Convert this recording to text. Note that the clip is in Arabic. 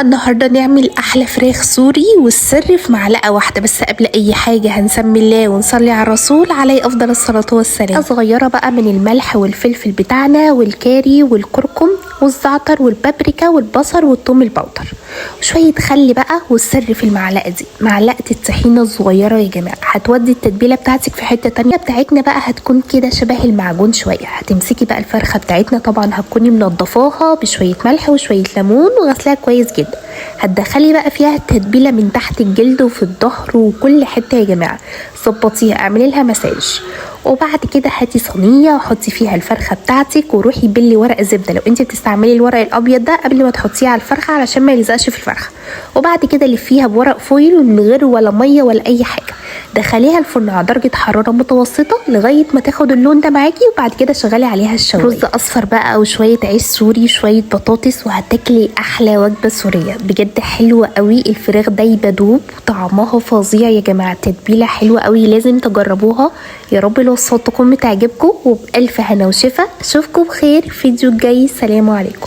النهارده نعمل احلى فراخ سوري، والسر في معلقه واحده بس. قبل اي حاجه هنسمي الله ونصلي على الرسول عليه افضل الصلاه والسلام. صغيره بقى من الملح والفلفل بتاعنا والكاري والكركم والزعتر والبابريكا والبصل والثوم البودر وشويه خل بقى. والسر في المعلقه دي معلقه الطحينه الصغيره يا جماعه، هتودي التتبيله بتاعتك في حته تانية. بتاعتنا بقى هتكون كده شبه المعجون شويه. هتمسكي بقى الفرخه بتاعتنا، طبعا هتكوني منضفاها بشويه ملح وشويه ليمون وغسلها كويس جدا. هتدخلي بقى فيها التتبيله من تحت الجلد وفي الظهر وكل حته يا جماعه. ظبطيها، اعملي لها مساج. وبعد كده هاتي صينيه وحطي فيها الفرخه بتاعتك، وروحي بلي ورق زبده لو انت بتستعملي الورق الابيض ده قبل ما تحطيه على الفرخه علشان ما يلزقش في الفرخه. وبعد كده لفيها بورق فويل من غير ولا ميه ولا اي حاجه. دخليها الفرن على درجه حراره متوسطه لغايه ما تاخد اللون ده معاكي، وبعد كده شغلي عليها الشوايه. رز اصفر بقى او شويه عيش سوري وشويه بطاطس، وهتاكلي احلى وجبه سوريه بجد. حلوه قوي الفراخ دايبه دوب وطعمها فظيع يا جماعه. تتبيله حلوه قوي، لازم تجربوها. يا رب الوصفات تكون بتعجبكم، وبألف هنا وشفا. اشوفكم بخير فيديو جاي. سلام عليكم.